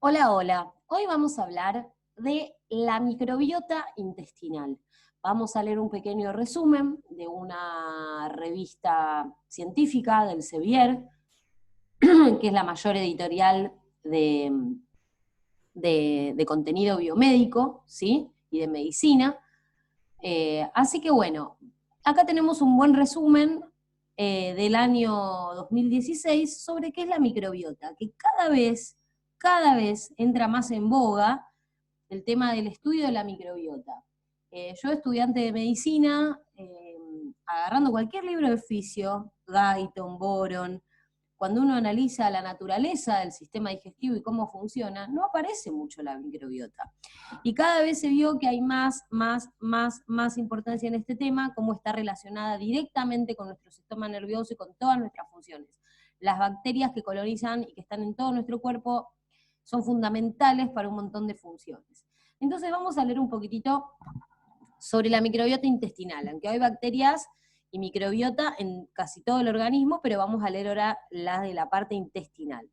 Hola, hola. Hoy vamos a hablar de la microbiota intestinal. Vamos a leer un pequeño resumen de una revista científica del Sevier, que es la mayor editorial de contenido biomédico, ¿sí? Y de medicina. Así que bueno, acá tenemos un buen resumen del año 2016 sobre qué es la microbiota, que cada vez entra más en boga el tema del estudio de la microbiota. Yo, estudiante de medicina, agarrando cualquier libro de oficio, Guyton, Boron, cuando uno analiza la naturaleza del sistema digestivo y cómo funciona, no aparece mucho la microbiota. Y cada vez se vio que hay más importancia en este tema, cómo está relacionada directamente con nuestro sistema nervioso y con todas nuestras funciones. Las bacterias que colonizan y que están en todo nuestro cuerpo son fundamentales para un montón de funciones. Entonces vamos a leer un poquitito sobre la microbiota intestinal, aunque hay bacterias y microbiota en casi todo el organismo, pero vamos a leer ahora la de la parte intestinal.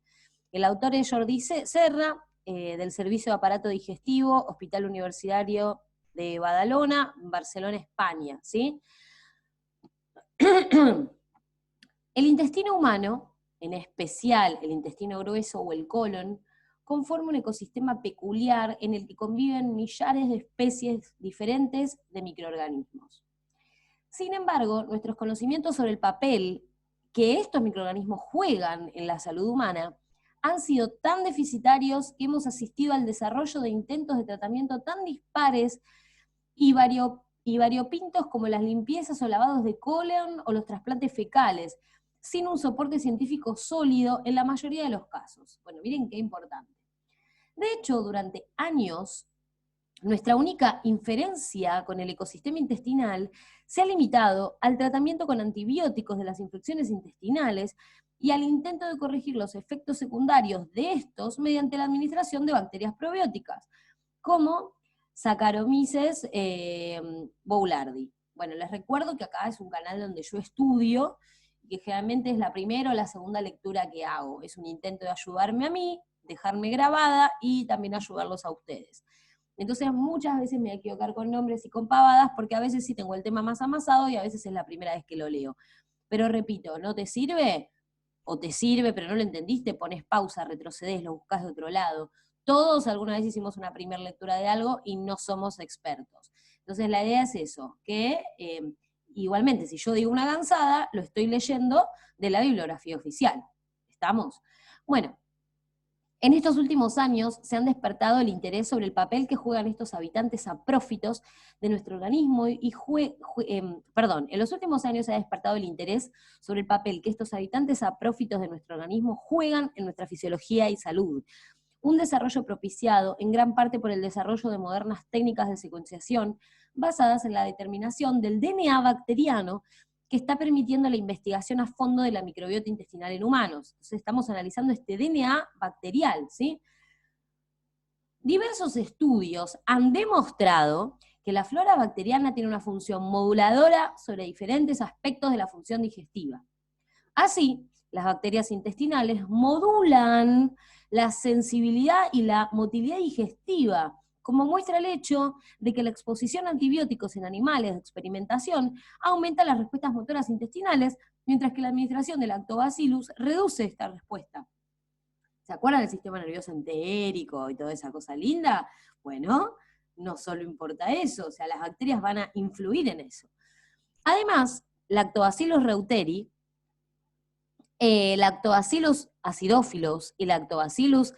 El autor es Jordi Serra, del Servicio de Aparato Digestivo, Hospital Universitario de Badalona, Barcelona, España, ¿sí? El intestino humano, en especial el intestino grueso o el colon, conforma un ecosistema peculiar en el que conviven millares de especies diferentes de microorganismos. Sin embargo, nuestros conocimientos sobre el papel que estos microorganismos juegan en la salud humana han sido tan deficitarios que hemos asistido al desarrollo de intentos de tratamiento tan dispares y variopintos como las limpiezas o lavados de colon o los trasplantes fecales, sin un soporte científico sólido en la mayoría de los casos. Bueno, miren qué importante. De hecho, durante años, nuestra única inferencia con el ecosistema intestinal se ha limitado al tratamiento con antibióticos de las infecciones intestinales y al intento de corregir los efectos secundarios de estos mediante la administración de bacterias probióticas, como Saccharomyces boulardii. Bueno, les recuerdo que acá es un canal donde yo estudio, y que generalmente es la primera o la segunda lectura que hago. Es un intento de ayudarme a mí, dejarme grabada y también ayudarlos a ustedes. Entonces muchas veces me voy a equivocar con nombres y con pavadas, porque a veces sí tengo el tema más amasado y a veces es la primera vez que lo leo. Pero repito, ¿no te sirve? O te sirve, pero no lo entendiste, pones pausa, retrocedes, lo buscas de otro lado. Todos alguna vez hicimos una primera lectura de algo y no somos expertos. Entonces la idea es eso, que igualmente si yo digo una gansada, lo estoy leyendo de la bibliografía oficial. ¿Estamos? Bueno, en estos últimos años se han despertado el interés sobre el papel que juegan estos habitantes aprófitos de nuestro organismo en los últimos años se ha despertado el interés sobre el papel que estos habitantes aprófitos de nuestro organismo juegan en nuestra fisiología y salud. Un desarrollo propiciado en gran parte por el desarrollo de modernas técnicas de secuenciación basadas en la determinación del DNA bacteriano que está permitiendo la investigación a fondo de la microbiota intestinal en humanos. Entonces estamos analizando este DNA bacterial, ¿sí? Diversos estudios han demostrado que la flora bacteriana tiene una función moduladora sobre diferentes aspectos de la función digestiva. Así, las bacterias intestinales modulan la sensibilidad y la motilidad digestiva, como muestra el hecho de que la exposición a antibióticos en animales de experimentación aumenta las respuestas motoras intestinales, mientras que la administración del lactobacillus reduce esta respuesta. ¿Se acuerdan del sistema nervioso entérico y toda esa cosa linda? Bueno, no solo importa eso, o sea, las bacterias van a influir en eso. Además, Lactobacillus reuteri, Lactobacillus acidophilus y Lactobacillus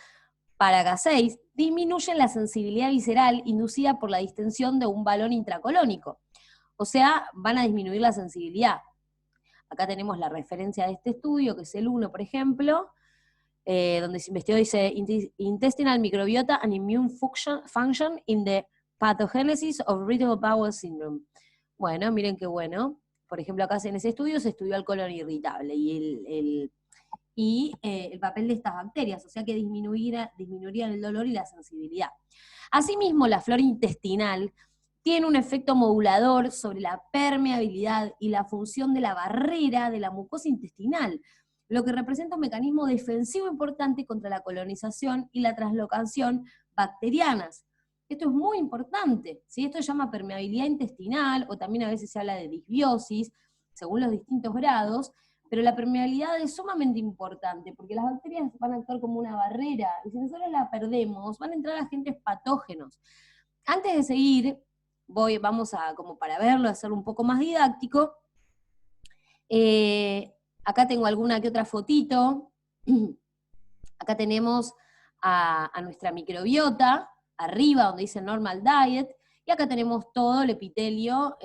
paragaceis disminuyen la sensibilidad visceral inducida por la distensión de un balón intracolónico. O sea, van a disminuir la sensibilidad. Acá tenemos la referencia de este estudio, que es el 1, por ejemplo, donde se investigó, dice, Intestinal Microbiota and Immune Function in the Pathogenesis of Irritable Bowel Syndrome. Bueno, miren qué bueno. Por ejemplo, acá en ese estudio se estudió el colon irritable y el papel de estas bacterias, o sea que disminuirían el dolor y la sensibilidad. Asimismo, la flora intestinal tiene un efecto modulador sobre la permeabilidad y la función de la barrera de la mucosa intestinal, lo que representa un mecanismo defensivo importante contra la colonización y la translocación bacterianas. Esto es muy importante, ¿sí? Esto se llama permeabilidad intestinal, o también a veces se habla de disbiosis, según los distintos grados, pero la permeabilidad es sumamente importante, porque las bacterias van a actuar como una barrera, y si nosotros la perdemos, van a entrar agentes patógenos. Antes de seguir, vamos a, como para verlo, hacerlo un poco más didáctico. Acá tengo alguna que otra fotito. Acá tenemos a nuestra microbiota, arriba donde dice normal diet, y acá tenemos todo el epitelio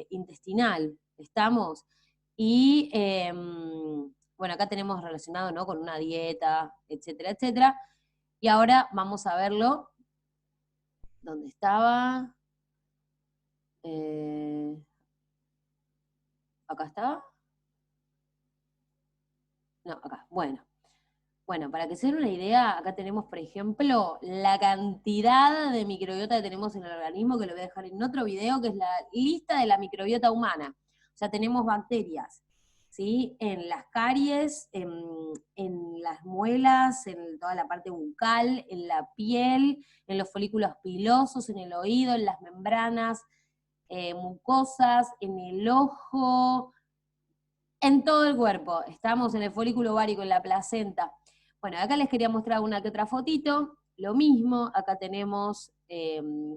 intestinal, ¿estamos? Y bueno, acá tenemos relacionado, ¿no?, con una dieta, etcétera, etcétera. Y ahora vamos a verlo. ¿Dónde estaba? ¿Acá estaba? No, acá, bueno. Bueno, para que se den una idea, acá tenemos, por ejemplo, la cantidad de microbiota que tenemos en el organismo, que lo voy a dejar en otro video, que es la lista de la microbiota humana. O sea, tenemos bacterias, ¿sí?, en las caries, en las muelas, en toda la parte bucal, en la piel, en los folículos pilosos, en el oído, en las membranas mucosas, en el ojo, en todo el cuerpo. Estamos en el folículo ovárico, en la placenta. Bueno, acá les quería mostrar una que otra fotito, lo mismo, acá tenemos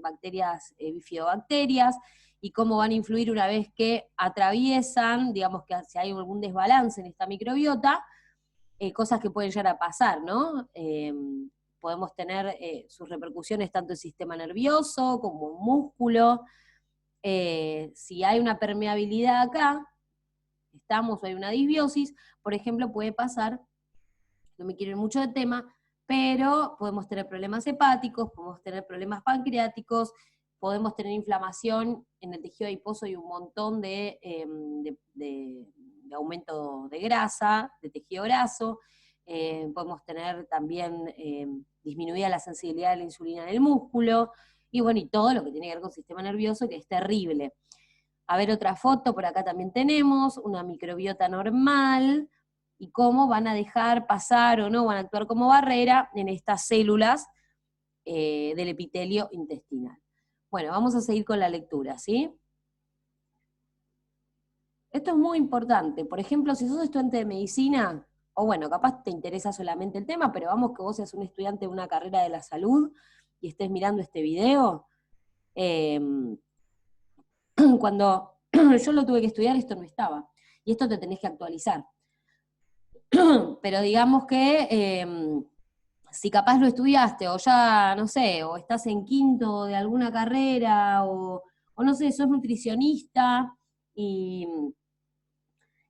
bacterias, bifidobacterias, y cómo van a influir una vez que atraviesan, digamos que si hay algún desbalance en esta microbiota, cosas que pueden llegar a pasar, ¿no? Podemos tener sus repercusiones tanto en el sistema nervioso como en músculo. Si hay una permeabilidad acá, o hay una disbiosis, por ejemplo, puede pasar, no me quiero ir mucho de tema, pero podemos tener problemas hepáticos, podemos tener problemas pancreáticos, podemos tener inflamación en el tejido adiposo y un montón de aumento de grasa, de tejido graso, podemos tener también disminuida la sensibilidad de la insulina en el músculo, y bueno, y todo lo que tiene que ver con el sistema nervioso, que es terrible. A ver otra foto, por acá también tenemos una microbiota normal, y cómo van a dejar pasar o no, van a actuar como barrera en estas células del epitelio intestinal. Bueno, vamos a seguir con la lectura, ¿sí? Esto es muy importante. Por ejemplo, si sos estudiante de medicina, o bueno, capaz te interesa solamente el tema, pero vamos que vos seas un estudiante de una carrera de la salud y estés mirando este video, cuando yo lo tuve que estudiar, esto no estaba, y esto te tenés que actualizar. Pero digamos que si capaz lo estudiaste, o ya, no sé, o estás en quinto de alguna carrera, o no sé, sos nutricionista, y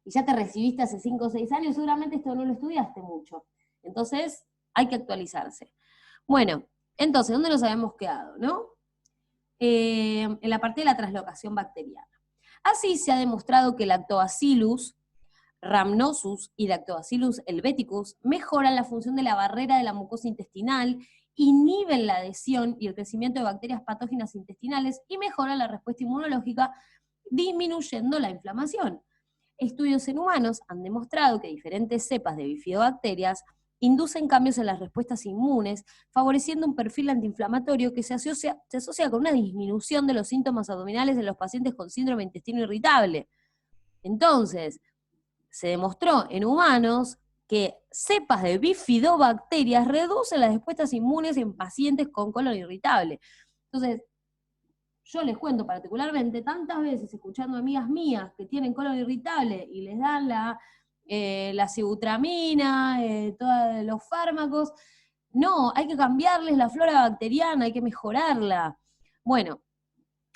ya te recibiste hace 5 o 6 años, seguramente esto no lo estudiaste mucho. Entonces, hay que actualizarse. Bueno, entonces, ¿dónde nos habíamos quedado, no? En la parte de la translocación bacteriana. Así se ha demostrado que Lactobacillus rhamnosus y Lactobacillus helveticus mejoran la función de la barrera de la mucosa intestinal, inhiben la adhesión y el crecimiento de bacterias patógenas intestinales y mejoran la respuesta inmunológica, disminuyendo la inflamación. Estudios en humanos han demostrado que diferentes cepas de bifidobacterias inducen cambios en las respuestas inmunes, favoreciendo un perfil antiinflamatorio que se asocia con una disminución de los síntomas abdominales en los pacientes con síndrome de intestino irritable. Entonces, se demostró en humanos que cepas de bifidobacterias reducen las respuestas inmunes en pacientes con colon irritable. Entonces, yo les cuento particularmente, tantas veces escuchando amigas mías que tienen colon irritable y les dan la sibutramina, todos los fármacos. No, hay que cambiarles la flora bacteriana, hay que mejorarla. Bueno,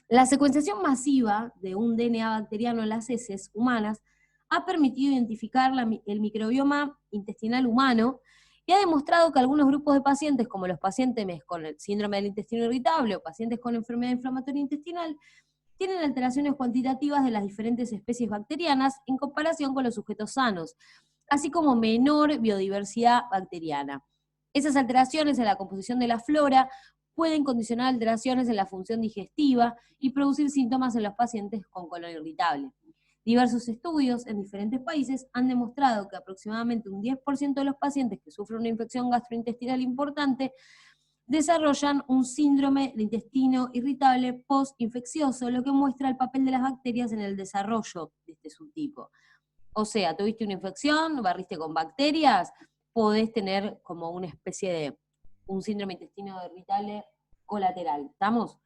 la secuenciación masiva de un DNA bacteriano en las heces humanas ha permitido identificar el microbioma intestinal humano y ha demostrado que algunos grupos de pacientes, como los pacientes con el síndrome del intestino irritable o pacientes con enfermedad inflamatoria intestinal, tienen alteraciones cuantitativas de las diferentes especies bacterianas en comparación con los sujetos sanos, así como menor biodiversidad bacteriana. Esas alteraciones en la composición de la flora pueden condicionar alteraciones en la función digestiva y producir síntomas en los pacientes con colon irritable. Diversos estudios en diferentes países han demostrado que aproximadamente un 10% de los pacientes que sufren una infección gastrointestinal importante desarrollan un síndrome de intestino irritable post-infeccioso, lo que muestra el papel de las bacterias en el desarrollo de este subtipo. O sea, tuviste una infección, barriste con bacterias, podés tener como una especie de un síndrome de intestino irritable colateral. ¿Estamos?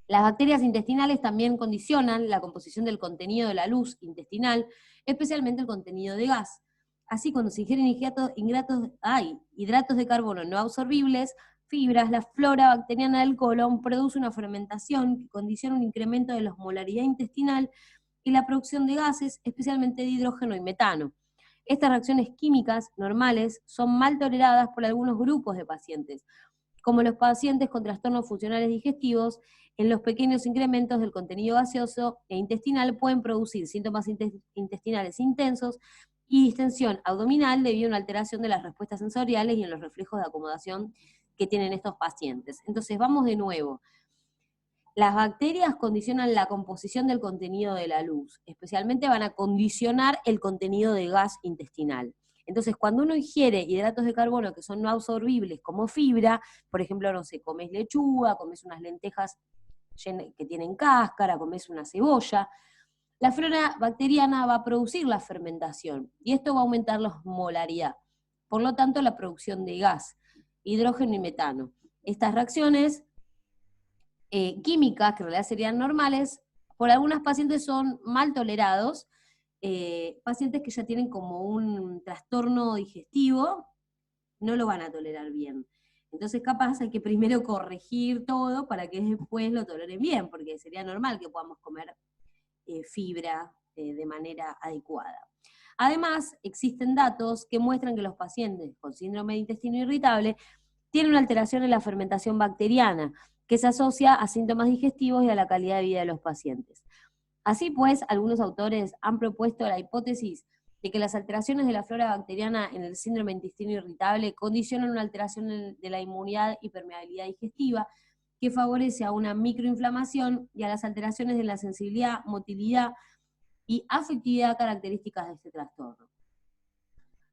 Las bacterias intestinales también condicionan la composición del contenido de la luz intestinal, especialmente el contenido de gas. Así, cuando se ingieren hidratos de carbono no absorbibles, fibras, la flora bacteriana del colon produce una fermentación que condiciona un incremento de la osmolaridad intestinal y la producción de gases, especialmente de hidrógeno y metano. Estas reacciones químicas normales son mal toleradas por algunos grupos de pacientes, como los pacientes con trastornos funcionales digestivos. En los pequeños incrementos del contenido gaseoso e intestinal pueden producir síntomas intestinales intensos y distensión abdominal debido a una alteración de las respuestas sensoriales y en los reflejos de acomodación que tienen estos pacientes. Entonces, vamos de nuevo. Las bacterias condicionan la composición del contenido de la luz, especialmente van a condicionar el contenido de gas intestinal. Entonces, cuando uno ingiere hidratos de carbono que son no absorbibles como fibra, por ejemplo, no sé, comes lechuga, comes unas lentejas que tienen cáscara, comes una cebolla, la flora bacteriana va a producir la fermentación y esto va a aumentar la osmolaridad, por lo tanto la producción de gas, hidrógeno y metano. Estas reacciones químicas, que en realidad serían normales, por algunas pacientes son mal tolerados, pacientes que ya tienen como un trastorno digestivo, no lo van a tolerar bien. Entonces capaz hay que primero corregir todo para que después lo toleren bien, porque sería normal que podamos comer fibra de manera adecuada. Además, existen datos que muestran que los pacientes con síndrome de intestino irritable tienen una alteración en la fermentación bacteriana, que se asocia a síntomas digestivos y a la calidad de vida de los pacientes. Así pues, algunos autores han propuesto la hipótesis de que las alteraciones de la flora bacteriana en el síndrome de intestino irritable condicionan una alteración de la inmunidad y permeabilidad digestiva, que favorece a una microinflamación y a las alteraciones de la sensibilidad, motilidad y afectividad características de este trastorno.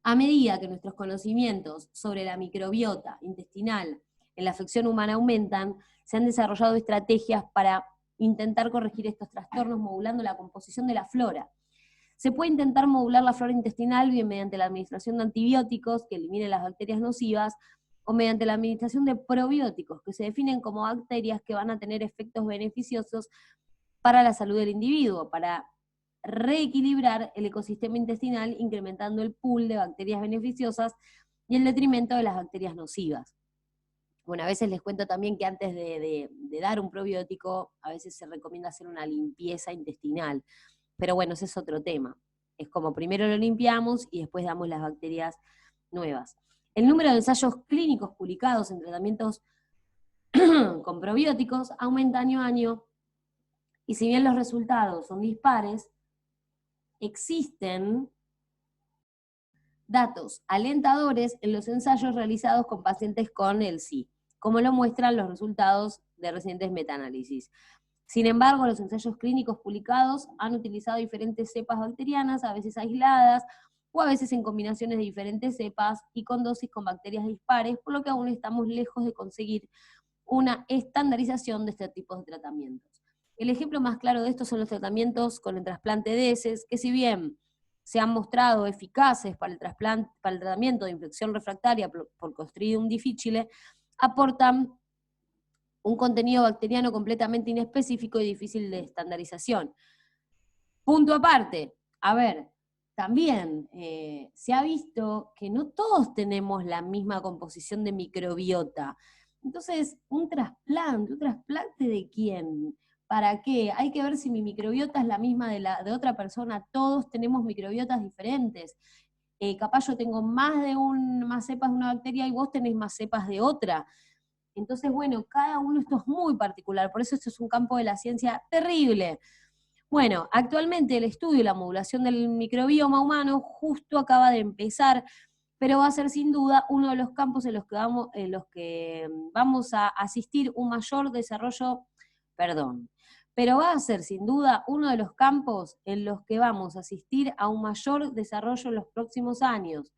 A medida que nuestros conocimientos sobre la microbiota intestinal en la afección humana aumentan, se han desarrollado estrategias para intentar corregir estos trastornos modulando la composición de la flora. Se puede intentar modular la flora intestinal bien mediante la administración de antibióticos que eliminen las bacterias nocivas, o mediante la administración de probióticos, que se definen como bacterias que van a tener efectos beneficiosos para la salud del individuo, para reequilibrar el ecosistema intestinal, incrementando el pool de bacterias beneficiosas y en detrimento de las bacterias nocivas. Bueno, a veces les cuento también que antes de dar un probiótico, a veces se recomienda hacer una limpieza intestinal, pero bueno, ese es otro tema. Es como primero lo limpiamos y después damos las bacterias nuevas. El número de ensayos clínicos publicados en tratamientos con probióticos aumenta año a año, y si bien los resultados son dispares, existen datos alentadores en los ensayos realizados con pacientes con el SI, como lo muestran los resultados de recientes metaanálisis. Sin embargo, los ensayos clínicos publicados han utilizado diferentes cepas bacterianas, a veces aisladas, o a veces en combinaciones de diferentes cepas y con dosis con bacterias dispares, por lo que aún estamos lejos de conseguir una estandarización de este tipo de tratamientos. El ejemplo más claro de esto son los tratamientos con el trasplante de heces, que si bien se han mostrado eficaces para el tratamiento de infección refractaria por Clostridium difficile, aportan un contenido bacteriano completamente inespecífico y difícil de estandarización. Punto aparte, a ver, también se ha visto que no todos tenemos la misma composición de microbiota. Entonces, ¿un trasplante de quién? ¿Para qué? Hay que ver si mi microbiota es la misma de otra persona. Todos tenemos microbiotas diferentes. Capaz yo tengo más cepas de una bacteria y vos tenés más cepas de otra. Entonces, bueno, cada uno esto es muy particular, por eso esto es un campo de la ciencia terrible. Bueno, actualmente el estudio y la modulación del microbioma humano justo acaba de empezar, pero va a ser sin duda uno de los campos en los que vamos a asistir un mayor desarrollo, pero va a ser sin duda uno de los campos en los que vamos a asistir a un mayor desarrollo en los próximos años,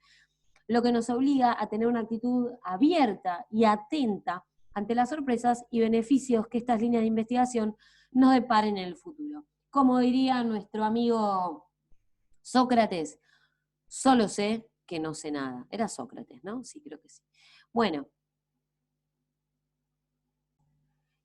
lo que nos obliga a tener una actitud abierta y atenta ante las sorpresas y beneficios que estas líneas de investigación nos deparen en el futuro. Como diría nuestro amigo Sócrates, solo sé que no sé nada. Era Sócrates, ¿no? Sí, creo que sí. Bueno,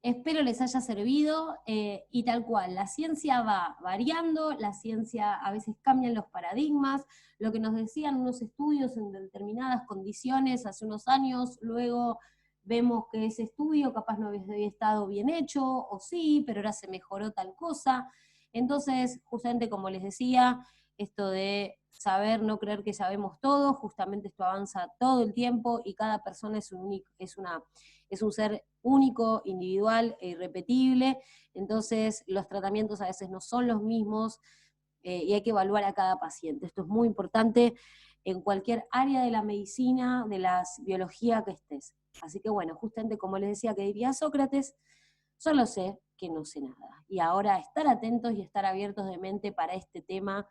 espero les haya servido y tal cual, la ciencia va variando, la ciencia a veces cambian los paradigmas, lo que nos decían unos estudios en determinadas condiciones hace unos años, luego vemos que ese estudio capaz no había estado bien hecho, o sí, pero ahora se mejoró tal cosa. Entonces, justamente como les decía, esto de saber, no creer que sabemos todo, justamente esto avanza todo el tiempo y cada persona es un ser único, individual e irrepetible, entonces los tratamientos a veces no son los mismos y hay que evaluar a cada paciente. Esto es muy importante en cualquier área de la medicina, de la biología que estés. Así que bueno, justamente como les decía que diría Sócrates, solo sé que no sé nada. Y ahora estar atentos y estar abiertos de mente para este tema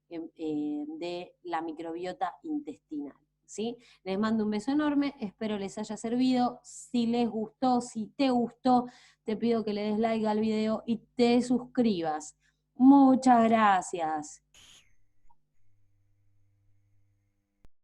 de la microbiota intestinal. ¿Sí? Les mando un beso enorme, espero les haya servido. Si les gustó, si te gustó, te pido que le des like al video y te suscribas. Muchas gracias.